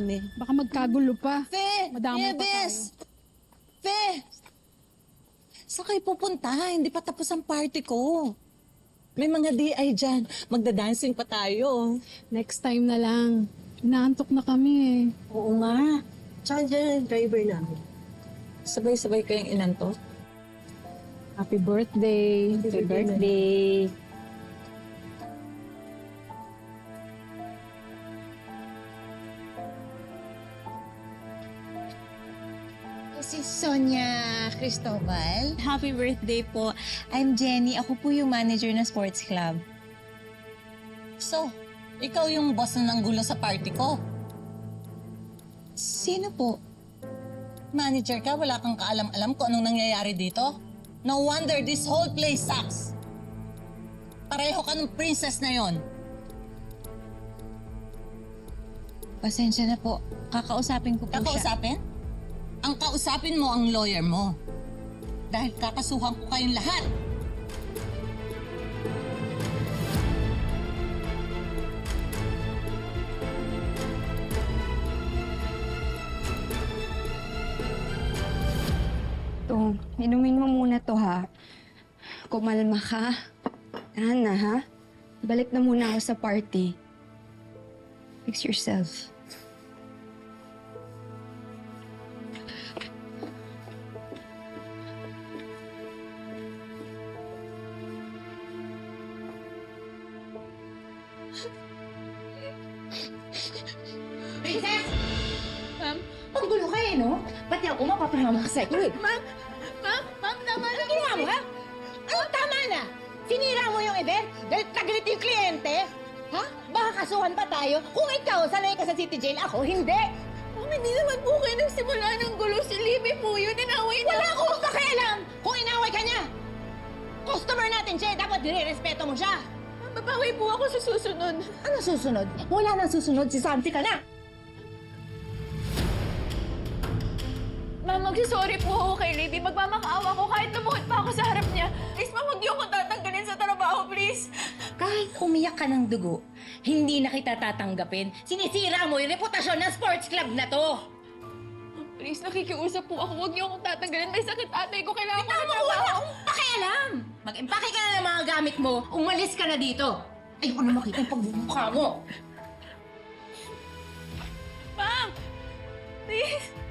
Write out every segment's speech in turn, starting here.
naman eh. Baka magkagulo pa. Fe! Madamay pa Nieves! Fe! Saan kayo pupunta? Hindi pa tapos ang party ko. May mga DI dyan. Magda-dancing pa tayo. Next time na lang. Inaantok na kami eh. Oo nga. Tsaka dyan ang driver namin. Sabay-sabay kayong inanto. Happy birthday. Happy birthday. Si Sonia Cristobal. Happy birthday po. I'm Jenny. Ako po yung manager ng sports club. So, ikaw yung boss na nanggulo sa party ko. Sino po? Manager ka, wala kang kaalam-alam kung anong nangyayari dito? No wonder this whole place sucks. Pareho ka ng princess na yon. Pasensya na po. Kakausapin ko po siya. Kakausapin? Ang kausapin mo ang lawyer mo. Dahil kakasuhan ko kayong lahat. To, inumin mo muna to ha. Kumalma ka. Tara na ha. Balik na muna ako sa party. Fix yourself. Princess! Ma'am? Panggulo ka eh, no? Pati ako mapapahamak sa'yo eh. Ma'am, tama na. Anong ginawa mo, ha? Anong tama na? Sinira mo yung event dahil taglit yung kliyente? Ha? Baka kasuhan pa tayo? Kung ikaw, sanay ka sa city jail, ako hindi. Ma'am, hindi naman po kayo nagsimula ng gulo. Si Libby po yun. Inaway na. Wala akong pakialam kung inaway ka niya. Customer natin siya, dapat nire-respeto mo siya. Ma'am, babawi po ako sa susunod. Ano susunod? Wala nang susunod, si Santi ka na. Ma'am, magsisorry po ako kay Libby. Magmamakaawa ko kahit lumuhod pa ako sa harap niya. Please, ma'am, huwag niyo akong tatanggalin sa trabaho, please. Kahit umiyak ka ng dugo, hindi na kita tatanggapin. Sinisira mo yung reputasyon ng sports club na to. Please, nakikiusap po ako. Huwag niyo akong tatanggalin. May sakit atay ko. Kailangan ko Tama ng ko, wala trabaho. akong pakialam. Mag-impake ka na ng mga gamit mo, umalis ka na dito. Ayoko na makita yung pagbumukha mo. Ma'am! Please!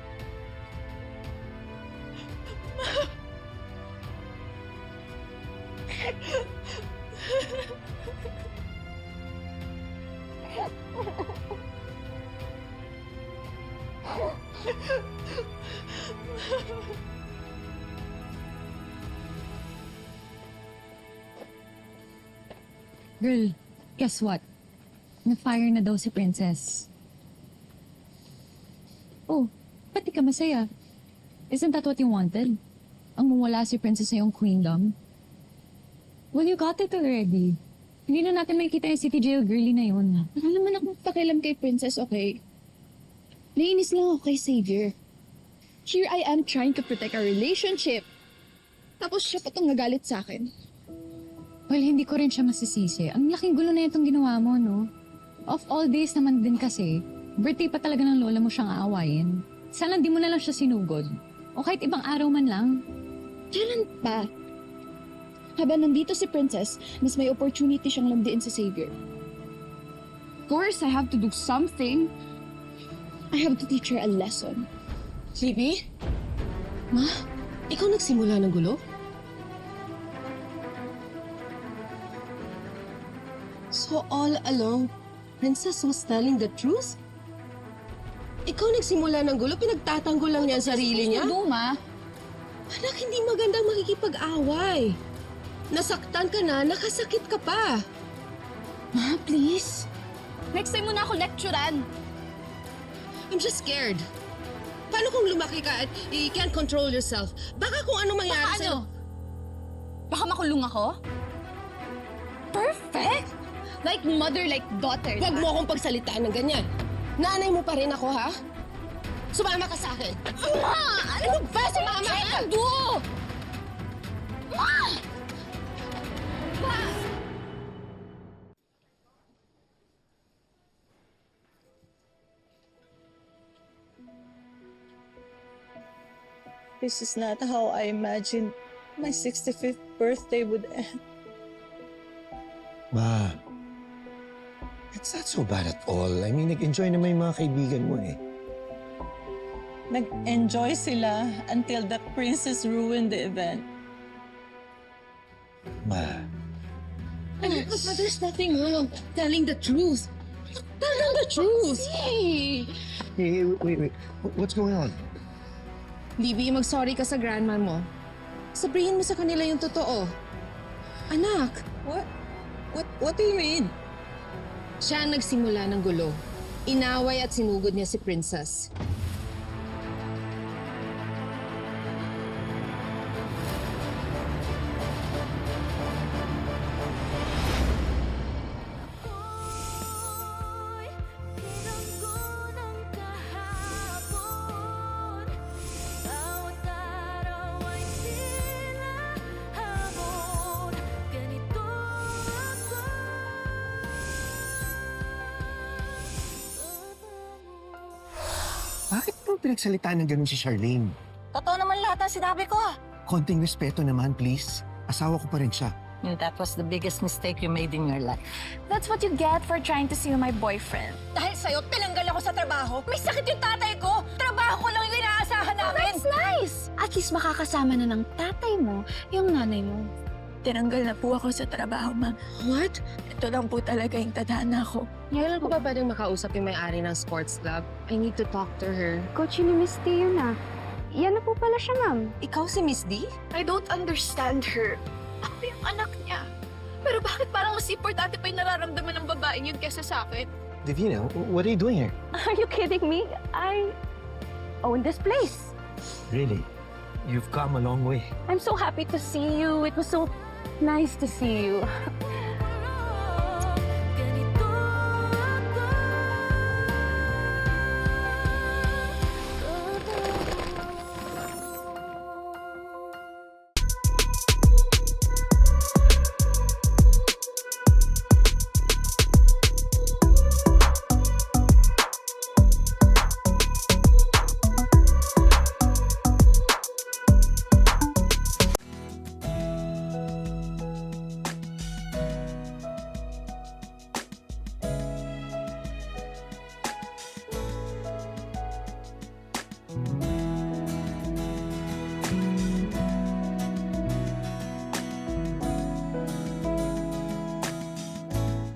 Girl, guess what? Na-fire na daw si Princess. Oh, ba't di ka masaya? Isn't that what you wanted? Ang mawala si Princess sa iyong queendom? Well, you got it already. Hindi na natin makikita yung city jail girly na yun. Wala naman akong pakialam kay Princess, okay? Nainis lang ako kay Xavier. Here I am trying to protect our relationship. Tapos siya pa itong nagalit sa akin. Well, hindi ko rin siya masisisi. Ang laking gulo na itong ginawa mo, no? Of all days naman din kasi, birthday pa talaga ng lola mo siyang aawayin. Sana di mo na lang siya sinugod. O kahit ibang araw man lang. Kailan pa? Habang nandito si Princess, mas may opportunity siyang landiin sa Xavier. Of course, I have to do something. I have to teach her a lesson. Libby? Ma? Ikaw nagsimula ng gulo? So all along, Princess was telling the truth? Ikaw nagsimula ng gulo, pinagtatanggol lang niya ang sarili niya? Ma. Anak, hindi magandang makikipag-away. Nasaktan ka na, nakasakit ka pa. Ma, please. Next time mo na ako lecturean. I'm just scared. Paano kung lumaki ka at you can't control yourself? Baka kung ano mangyari Baka sa'yo. Baka makulong ako? Perfect! Like mother, like daughter. Huwag mo akong pagsalitaan ng ganyan. Nanay mo pa rin ako, ha? Sumama ka sa akin. Ma! Ano ba? Sumama ka! Do! Ma! Ma! This is not how I imagined my 65th birthday would end. Ma, it's not so bad at all. I mean, nag-enjoy naman yung mga kaibigan mo eh. Nag-enjoy sila until the princess ruined the event. Ma, But there's nothing wrong telling the truth. Tell them the truth. hey, wait. What's going on? Libby, mag-sorry ka sa grandma mo. Sabihin mo sa kanila yung totoo. Anak, What do you mean? siya ang nagsimula ng gulo. Inaway at sinugod niya si Princess. Bakit mo pinagsalitaan ng ganun si Charlene? Totoo naman lahat ang sinabi ko. Konting respeto naman, please. Asawa ko pa rin siya. That was the biggest mistake you made in your life. That's what you get for trying to steal my boyfriend. Dahil sa'yo, tinanggal ako sa trabaho. May sakit yung tatay ko. Trabaho ko lang yung inaasahan namin. That's nice! At least makakasama na ng tatay mo yung nanay mo. Tinanggal na po ako sa trabaho, ma'am. What? Ito lang po talaga yung tadhana ko. Kailan ko ba pwedeng makausap yung may-ari ng sports club? I need to talk to her. Coach ni Miss D yun ah. Yan na po pala siya, ma'am. Ikaw si Miss D? I don't understand her. Ako yung anak niya. Pero bakit parang mas importante pa yung nararamdaman ng babaeng yun kesa sa akin? Divina, what are you doing here? Are you kidding me? I own this place. Really? You've come a long way. I'm so happy to see you. It was so nice to see you.